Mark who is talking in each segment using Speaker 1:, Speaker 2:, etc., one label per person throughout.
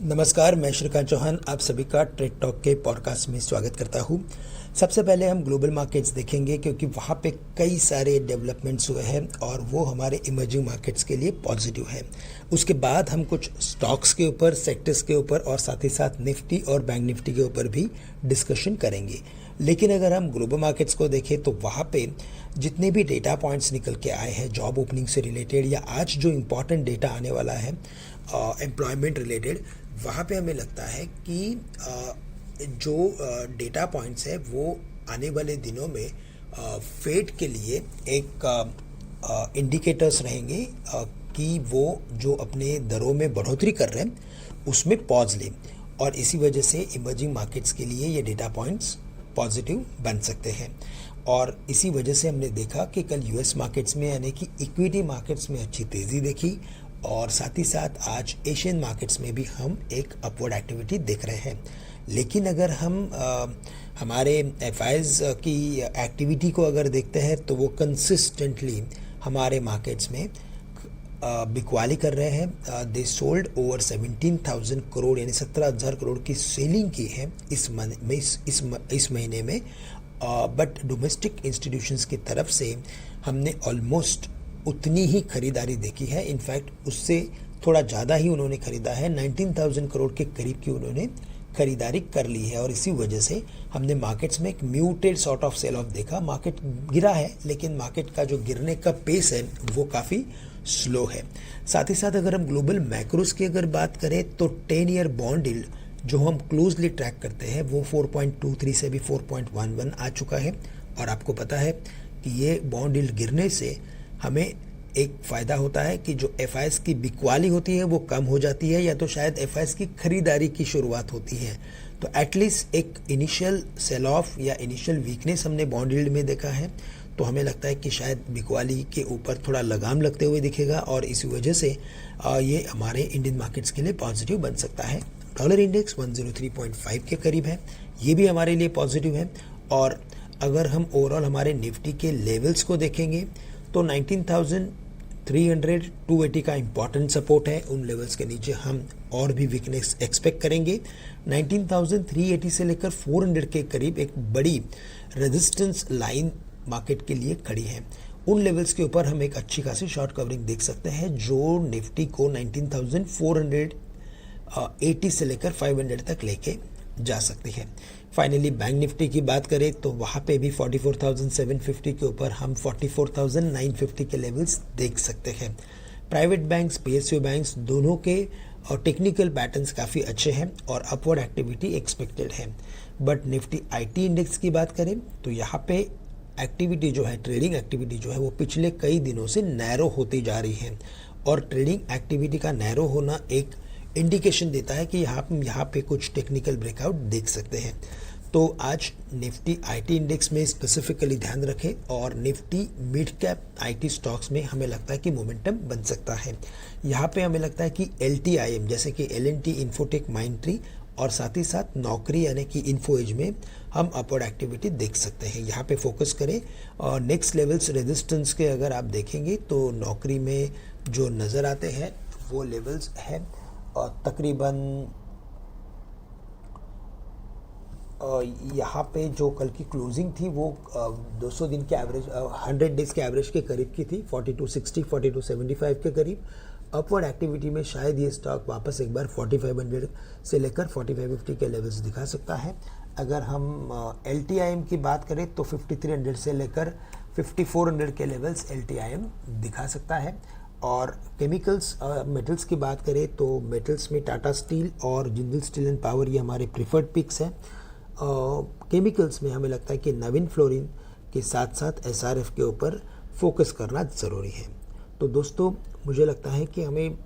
Speaker 1: नमस्कार, मैं श्रीकांत चौहान आप सभी का ट्रेड टॉक के पॉडकास्ट में स्वागत करता हूं। सबसे पहले हम ग्लोबल मार्केट्स देखेंगे क्योंकि वहां पे कई सारे डेवलपमेंट्स हुए हैं और वो हमारे इमर्जिंग मार्केट्स के लिए पॉजिटिव है। उसके बाद हम कुछ स्टॉक्स के ऊपर, सेक्टर्स के ऊपर और साथ ही साथ निफ्टी और बैंक निफ्टी के ऊपर भी डिस्कशन करेंगे। लेकिन अगर हम ग्लोबल मार्केट्स को देखें तो वहाँ पे जितने भी डेटा पॉइंट्स निकल के आए हैं जॉब ओपनिंग से रिलेटेड या आज जो इम्पॉर्टेंट डेटा आने वाला है एम्प्लॉयमेंट रिलेटेड, वहाँ पे हमें लगता है कि जो डेटा पॉइंट्स है वो आने वाले दिनों में फेड के लिए एक इंडिकेटर्स रहेंगे कि वो जो अपने दरों में बढ़ोतरी कर रहे हैं उसमें पॉज लें और इसी वजह से इमर्जिंग मार्केट्स के लिए ये डेटा पॉइंट्स पॉजिटिव बन सकते हैं। और इसी वजह से हमने देखा कि कल यूएस मार्केट्स में यानी कि इक्विटी मार्केट्स में अच्छी तेज़ी देखी और साथ ही साथ आज एशियन मार्केट्स में भी हम एक अपवर्ड एक्टिविटी देख रहे हैं। लेकिन अगर हम हमारे एफआईज की एक्टिविटी को अगर देखते हैं तो वो कंसिस्टेंटली हमारे मार्केट्स में बिकवाली कर रहे हैं। दे सोल्ड ओवर 17,000 करोड़ यानी 17,000 करोड़ की सेलिंग की है इस महीने में। बट डोमेस्टिक इंस्टीट्यूशंस की तरफ से हमने ऑलमोस्ट उतनी ही खरीदारी देखी है। इनफैक्ट उससे थोड़ा ज़्यादा ही उन्होंने खरीदा है, 19,000 करोड़ के करीब की उन्होंने खरीदारी कर ली है और इसी वजह से हमने मार्केट्स में एक muted sort of sell off देखा। मार्केट गिरा है लेकिन मार्केट का जो गिरने का पेस है वो काफ़ी स्लो है। साथ ही साथ अगर हम ग्लोबल मैक्रोस की अगर बात करें तो 10 ईयर बॉन्ड यील्ड जो हम क्लोजली ट्रैक करते हैं वो 4.23 से भी 4.11 आ चुका है। और आपको पता है कि ये बॉन्ड यील्ड गिरने से हमें एक फ़ायदा होता है कि जो एफआईएस की बिकवाली होती है वो कम हो जाती है या तो शायद एफआईएस की खरीदारी की शुरुआत होती है। तो एटलीस्ट एक इनिशियल सेल ऑफ या इनिशियल वीकनेस हमने बॉन्ड यील्ड में देखा है, तो हमें लगता है कि शायद बिकवाली के ऊपर थोड़ा लगाम लगते हुए दिखेगा और इसी वजह से ये हमारे इंडियन मार्केट्स के लिए पॉजिटिव बन सकता है। डॉलर इंडेक्स 103.5 के करीब है, ये भी हमारे लिए पॉजिटिव है। और अगर हम ओवरऑल हमारे निफ्टी के लेवल्स को देखेंगे तो 19,300 280 का इम्पॉर्टेंट सपोर्ट है। उन लेवल्स के नीचे हम और भी वीकनेस एक्सपेक्ट करेंगे। 19,380 से लेकर 400 के करीब एक बड़ी रेजिस्टेंस लाइन मार्केट के लिए खड़ी है। उन लेवल्स के ऊपर हम एक अच्छी खासी शॉर्ट कवरिंग देख सकते हैं जो निफ्टी को 19,480 से लेकर 500 तक लेके जा सकती है। फाइनली बैंक निफ्टी की बात करें तो वहाँ पे भी 44,750 के ऊपर हम 44,950 के लेवल्स देख सकते हैं। प्राइवेट बैंक्स, पीएसयू बैंक्स दोनों के टेक्निकल पैटर्न्स काफ़ी अच्छे हैं और अपवर्ड एक्टिविटी एक्सपेक्टेड है। बट निफ्टी आईटी इंडेक्स की बात करें तो यहाँ पे एक्टिविटी जो है, ट्रेडिंग एक्टिविटी जो है वो पिछले कई दिनों से नैरो होती जा रही है और ट्रेडिंग एक्टिविटी का नैरो होना एक इंडिकेशन देता है कि यहाँ पे कुछ टेक्निकल ब्रेकआउट देख सकते हैं। तो आज निफ्टी आईटी इंडेक्स में स्पेसिफिकली ध्यान रखें और Nifty mid cap IT stocks में हमें लगता है कि मोमेंटम बन सकता है। यहाँ पे हमें लगता है कि एलटीआईएम जैसे कि एलएनटी, इन्फोटेक, माइंडट्री और साथ ही साथ नौकरी यानी कि इन्फो एज में हम अपवर्ड एक्टिविटी देख सकते हैं। यहाँ पे फोकस करें और नेक्स्ट लेवल्स रेजिस्टेंस के अगर आप देखेंगे तो नौकरी में जो नज़र आते हैं वो लेवल्स हैं और तकरीबन यहाँ पे जो कल की क्लोजिंग थी वो 200 दिन के एवरेज 100 डेज के एवरेज के करीब की थी, 4260 4275 के करीब। अपवर्ड एक्टिविटी में शायद ये स्टॉक वापस एक बार 4500 से लेकर 4550 के लेवल्स दिखा सकता है। अगर हम एलटीआईएम की बात करें तो 5300 से लेकर 5400 के लेवल्स एलटीआईएम दिखा सकता है। और केमिकल्स मेटल्स की बात करें तो मेटल्स में टाटा स्टील और जिंदल स्टील एंड पावर ये हमारे प्रिफर्ड पिक्स हैं। केमिकल्स में हमें लगता है कि नवीन फ्लोरिन के साथ साथ एसआरएफ के ऊपर फोकस करना ज़रूरी है। तो दोस्तों मुझे लगता है कि हमें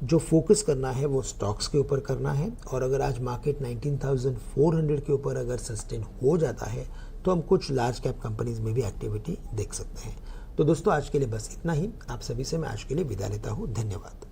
Speaker 1: जो फोकस करना है वो स्टॉक्स के ऊपर करना है और अगर आज मार्केट 19,400 के ऊपर अगर सस्टेन हो जाता है तो हम कुछ लार्ज कैप कंपनीज में भी एक्टिविटी देख सकते हैं। तो दोस्तों आज के लिए बस इतना ही। आप सभी से मैं आज के लिए विदा लेता हूँ। धन्यवाद।